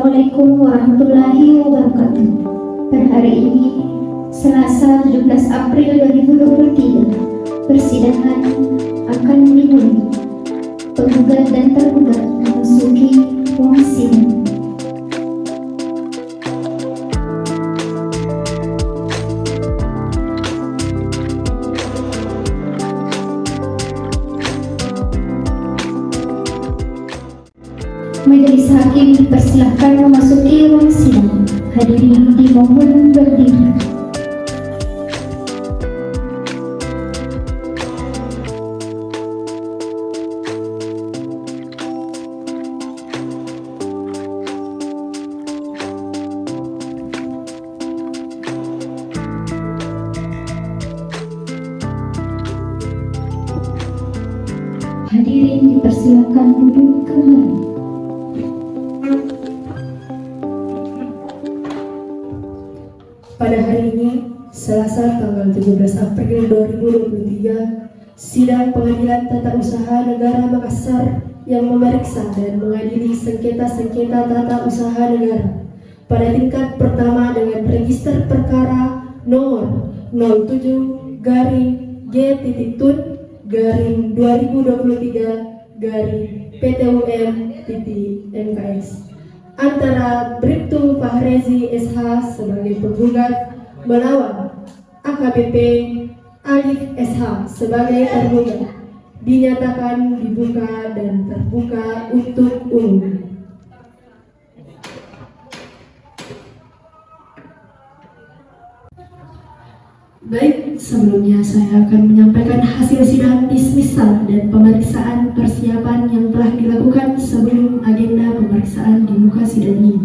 Assalamualaikum warahmatullahi wabarakatuh. Pada hari ini, Selasa 17 April 2023, persidangan akan dimulai. Penggugat dan tergugat memasuki ruang sidang. Majelis hakim dipersilahkan memasuki ruang sidang. Hadirin dimohon berdiri. Hadirin dipersilakan duduk kembali. Pada hari ini, Selasa tanggal 17 April 2023, sidang Pengadilan Tata Usaha Negara Makassar yang memeriksa dan mengadili sengketa-sengketa tata usaha negara pada tingkat pertama dengan register perkara nomor 07-2023-PTUM-MKS antara Bribtu Fahrezi SH sebagai penggugat melawan AKBP Alif SH sebagai tergugat dinyatakan dibuka dan terbuka untuk umum. Baik, sebelumnya saya akan menyampaikan hasil sidang dismissal dan pemeriksaan persiapan yang telah dilakukan sebelum agenda pemeriksaan di muka sidang ini.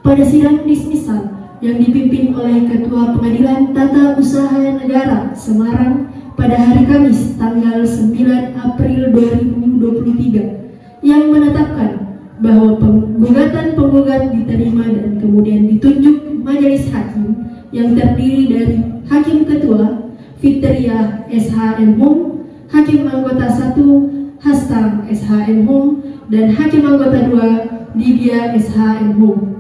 Pada sidang dismissal yang dipimpin oleh Ketua Pengadilan Tata Usaha Negara Semarang pada hari Kamis tanggal 9 April 2023 yang menetapkan bahwa penggugat diterima dan kemudian ditunjuk majelis hakim yang terdiri dari Hakim Ketua Fitria SHM Hum, Hakim Anggota 1 Hastang SHM Hum, dan Hakim Anggota 2 Lydia SHM Hum.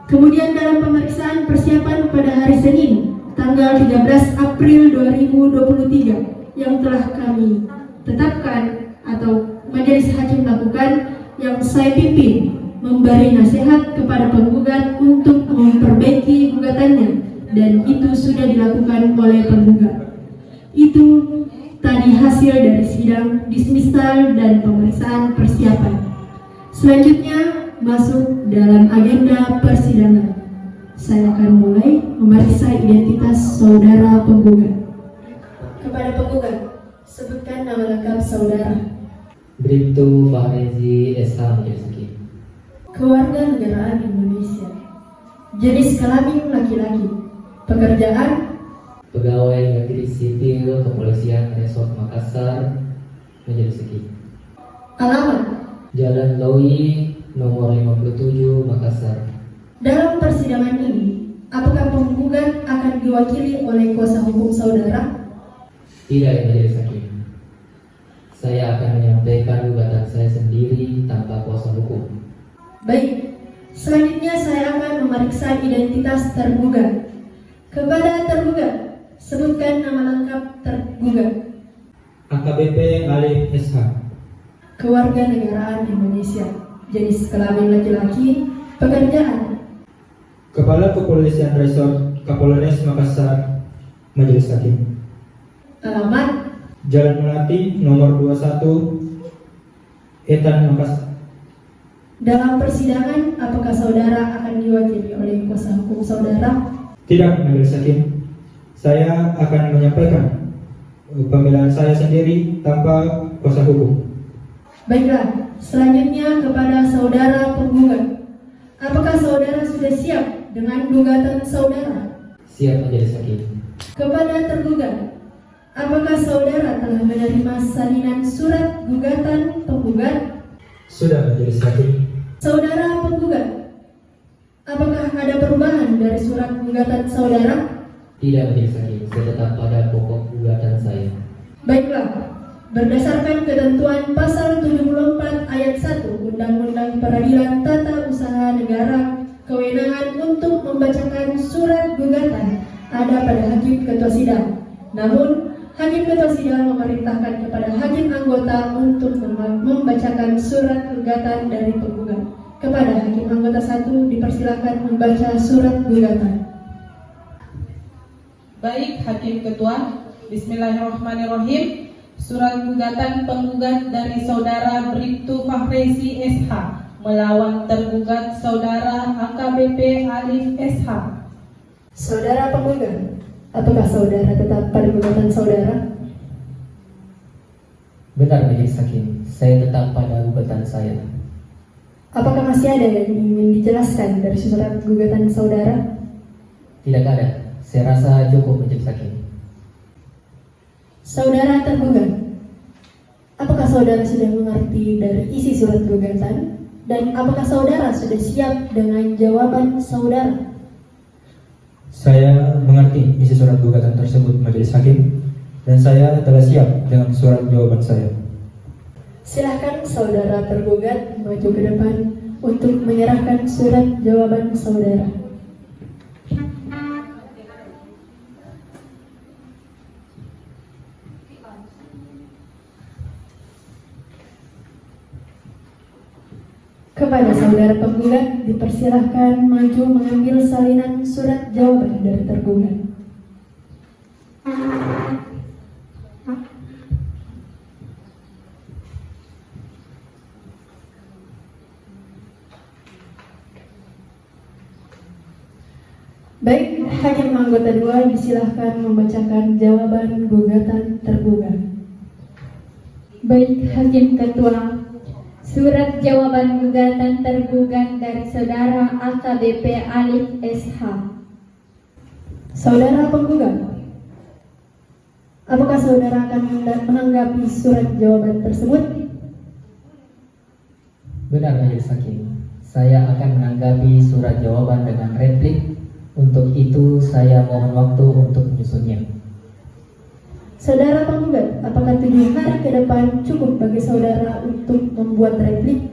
Kemudian dalam pemeriksaan persiapan pada hari Senin tanggal 13 April 2023 yang telah kami tetapkan atau majelis hakim lakukan, yang saya pimpin memberi nasihat kepada penggugat untuk memperbaiki gugatannya, dan itu sudah dilakukan oleh penggugat. Itu tadi hasil dari sidang dismissal dan pemeriksaan persiapan. Selanjutnya masuk dalam agenda persidangan. Saya akan mulai memeriksa identitas saudara penggugat. Kepada penggugat, sebutkan nama lengkap saudara. Bribtu Fahrezi SH Majelis. Kewarganegaraan Indonesia. Jenis kelamin laki-laki. Pekerjaan Pegawai Negeri Sipil Kepolisian Resort Makassar Majelis. alamat. Jalan Lawi nomor 57 Makassar. Dalam persidangan ini, apakah penggugat akan diwakili oleh kuasa hukum saudara? Tidak, Majelis Hakim. Saya akan menyampaikan gugatan saya sendiri tanpa kuasa hukum. Baik, selanjutnya saya akan memeriksa identitas tergugat. Kepada tergugat, sebutkan nama lengkap tergugat. AKBP Alif SH. Kewarganegaraan Indonesia. Jenis kelamin laki-laki. Pekerjaan Kepala Kepolisian Resort Kapolres Makassar Majelis Hakim. alamat. Jalan Melati nomor 21 Etan Makassar. Dalam persidangan, apakah saudara akan diwakili oleh kuasa hukum saudara? Tidak, Majelis Hakim. Saya akan menyampaikan pembelaan saya sendiri tanpa kuasa hukum. Baiklah, selanjutnya kepada saudara penggugat. Apakah saudara sudah siap dengan gugatan saudara? Siap, Majelis Hakim. Kepada tergugat, apakah saudara telah menerima salinan surat gugatan penggugat? Sudah, Majelis Hakim. Saudara penggugat, apakah ada perubahan dari surat gugatan saudara? Tidak, Majelis Hakim. Saya tetap pada pokok gugatan saya. Baiklah, berdasarkan ketentuan pasal 74 ayat 1 Undang-Undang Peradilan Tata Usaha ada pada Hakim Ketua Sidang. Namun, Hakim Ketua Sidang memerintahkan kepada hakim anggota untuk membacakan surat gugatan dari penggugat. Kepada Hakim anggota 1 dipersilakan membaca surat gugatan. Baik, Hakim Ketua. Bismillahirrahmanirrahim. Surat gugatan penggugat dari Saudara Bribtu Fahrezi SH melawan tergugat Saudara AKBP Alif SH. Saudara penggugat, apakah saudara tetap pada gugatan saudara? Benar Majelis Hakim, saya tetap pada gugatan saya. Apakah masih ada yang ingin dijelaskan dari surat gugatan saudara? Tidak ada, saya rasa cukup Majelis Hakim. Saudara tergugat, apakah saudara sudah mengerti dari isi surat gugatan? Dan apakah saudara sudah siap dengan jawaban saudara? Saya mengerti isi surat gugatan tersebut Majelis Hakim, dan saya telah siap dengan surat jawaban saya. Silahkan saudara tergugat maju ke depan untuk menyerahkan surat jawaban saudara. Kepada saudara penggugat dipersilahkan maju mengambil salinan surat jawaban dari tergugat. Baik, hakim anggota 2 disilahkan membacakan jawaban gugatan tergugat. Baik, Hakim Ketua. Surat jawaban gugatan tergugat dari Saudara AKBP Alif SH. Saudara penggugat, apakah saudara akan menanggapi surat jawaban tersebut? Benar Majelis Hakim, saya akan menanggapi surat jawaban dengan replik. Untuk itu saya mohon waktu untuk menyusunnya. Saudara penggugat, apakah 7 hari ke depan cukup bagi saudara untuk membuat replik?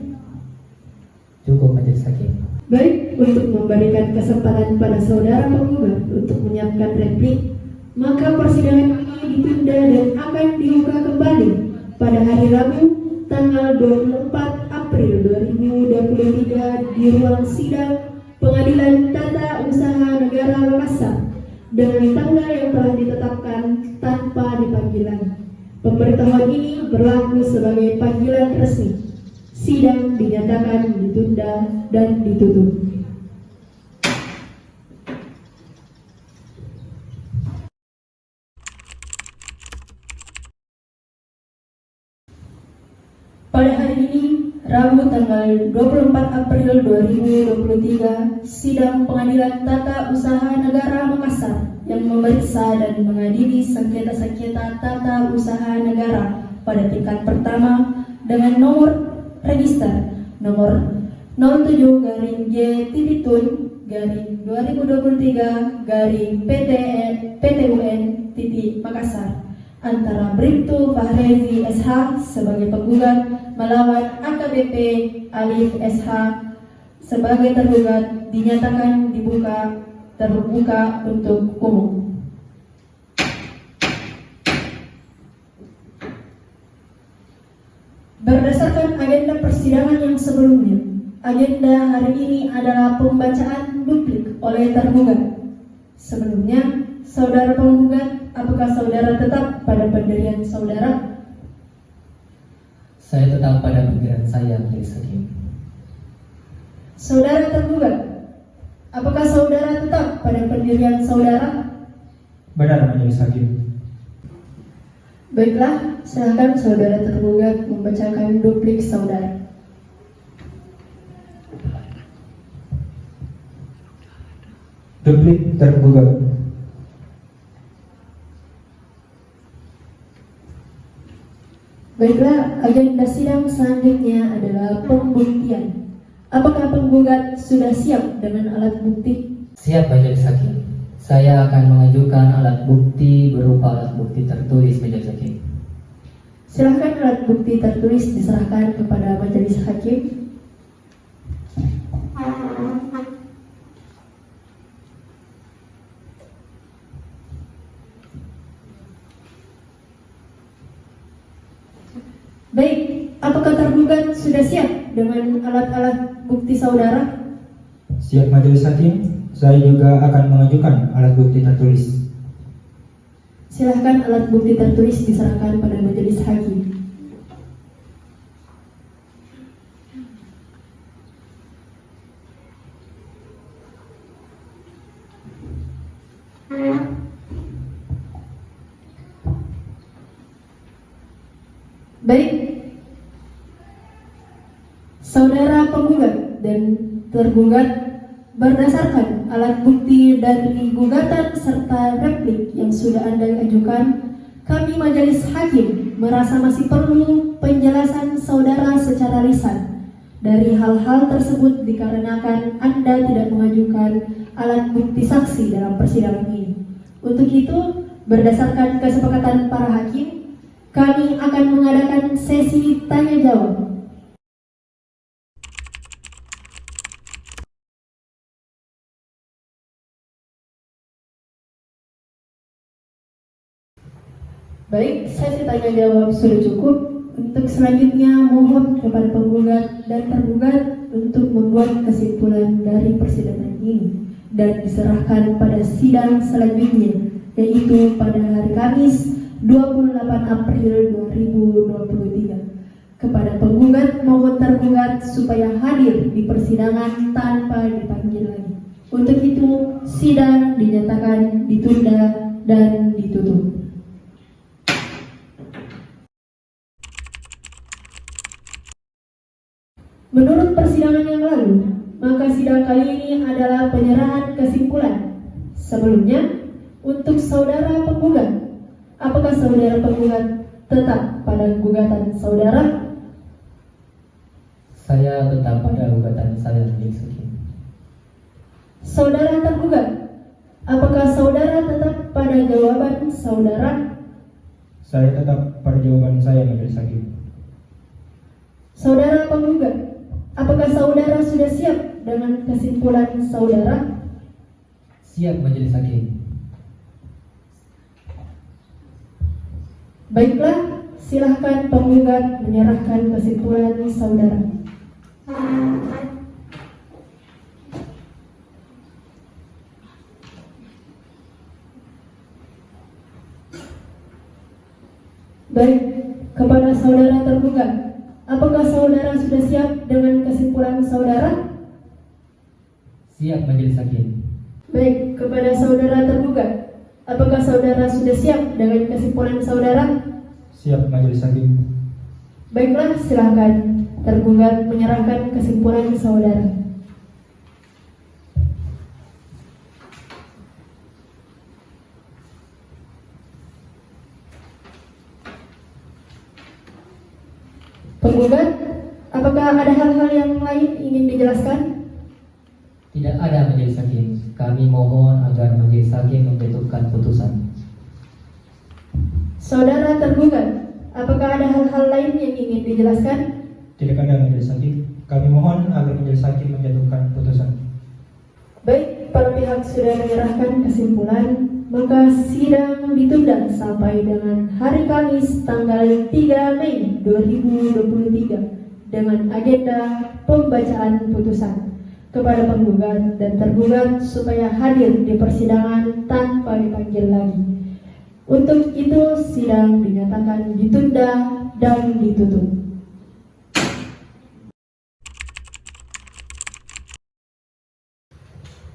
Cukup Majelis Hakim. Baik, untuk memberikan kesempatan pada saudara penggugat untuk menyiapkan replik, maka persidangan ini ditunda dan akan dibuka kembali pada hari Rabu tanggal 24 April 2023 di ruang sidang Pengadilan Tata Usaha Negara Makassar dengan tanggal yang telah ditetapkan tanpa dipanggilan. Pemberitahuan ini berlaku sebagai panggilan resmi. Sidang dinyatakan ditunda dan ditutup. Pada hari ini, Rabu tanggal 24 April 2023, sidang Pengadilan Tata Usaha Negara Makassar yang memeriksa dan mengadili sengketa-sengketa tata usaha negara pada tingkat pertama dengan nomor register nomor 07-G-2023-PTUN antara Bribtu Fahrezi SH sebagai penggugat melawan AKBP Alif SH sebagai tergugat dinyatakan terbuka untuk umum. Berdasarkan agenda persidangan yang sebelumnya, agenda hari ini adalah pembacaan duplik oleh tergugat. Sebelumnya, saudara penggugat, apakah saudara tetap pada pendirian saudara? Saya tetap pada pendirian saya Majelis Hakim. Saudara tergugat, apakah saudara tetap pada pendirian saudara? Benar Majelis Hakim. Baiklah, silakan saudara tergugat membacakan duplik saudara. Duplik tergugat. Baiklah, agenda sidang selanjutnya adalah pembuktian. Apakah penggugat sudah siap dengan alat bukti? Siap Majelis Hakim. Saya akan mengajukan alat bukti berupa alat bukti tertulis Majelis Hakim. Silakan alat bukti tertulis diserahkan kepada Majelis Hakim. sudah siap dengan alat-alat bukti saudara? Siap Majelis Hakim, saya juga akan mengajukan alat bukti tertulis. Silahkan alat bukti tertulis diserahkan pada majelis hakim. Baik, saudara penggugat dan tergugat berdasarkan alat bukti dari gugatan serta replik yang sudah Anda ajukan, kami majelis hakim merasa masih perlu penjelasan saudara secara lisan dari hal-hal tersebut dikarenakan Anda tidak mengajukan alat bukti saksi dalam persidangan ini. Untuk itu, berdasarkan kesepakatan para hakim, kami akan mengadakan sesi tanya jawab. Baik, sesi tanya jawab sudah cukup. Untuk selanjutnya mohon kepada penggugat dan tergugat untuk membuat kesimpulan dari persidangan ini dan diserahkan pada sidang selanjutnya, yaitu pada hari Kamis 28 April 2023. Kepada penggugat maupun tergugat supaya hadir di persidangan tanpa dipanggil lagi. Untuk itu, sidang dinyatakan ditunda dan ditutup. Menurut persidangan yang lalu, maka sidang kali ini adalah penyerahan kesimpulan. Sebelumnya, untuk saudara penggugat, apakah saudara penggugat tetap pada gugatan saudara? Saya tetap pada gugatan saya, Majelis Hakim. Saudara tergugat, apakah saudara tetap pada jawaban saudara? Saya tetap pada jawaban saya, Majelis Hakim. Saudara penggugat, apakah saudara sudah siap dengan kesimpulan saudara? Siap, Majelis Hakim. Baiklah, silahkan penggugat menyerahkan kesimpulan saudara. Baik, kepada saudara tergugat, apakah saudara sudah siap dengan kesimpulan saudara? Siap, Majelis Hakim. Baik, kepada saudara tergugat, apakah saudara sudah siap dengan kesimpulan saudara? Siap Majelis Hakim. Baiklah, silakan tergugat menyerahkan kesimpulan saudara. Penggugat, apakah ada hal-hal yang lain ingin dijelaskan? Tidak ada, Majelis Hakim. Kami mohon agar Majelis Hakim menjatuhkan putusan. Saudara tergugat, apakah ada hal-hal lain yang ingin dijelaskan? Tidak ada, Majelis Hakim. Kami mohon agar Majelis Hakim menjatuhkan putusan. Baik, para pihak sudah menyerahkan kesimpulan, maka sidang ditunda sampai dengan hari Kamis tanggal 3 Mei 2023 dengan agenda pembacaan putusan kepada penggugat dan tergugat supaya hadir di persidangan tanpa dipanggil lagi. Untuk itu, sidang dinyatakan ditunda dan ditutup.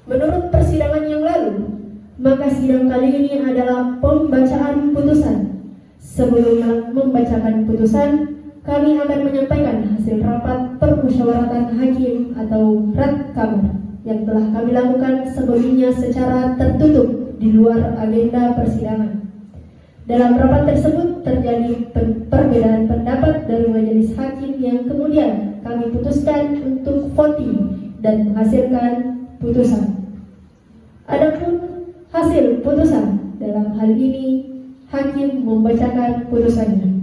Menurut persidangan yang lalu, maka sidang kali ini adalah pembacaan putusan. Sebelum membacakan putusan, kami akan menyampaikan hasil rapat permusyawaratan hakim atau RAT Kamar yang telah kami lakukan sebelumnya secara tertutup di luar agenda persidangan. Dalam rapat tersebut terjadi perbedaan pendapat dari majelis hakim yang kemudian kami putuskan untuk voting dan menghasilkan putusan. Adapun hasil putusan dalam hal ini, hakim membacakan putusannya.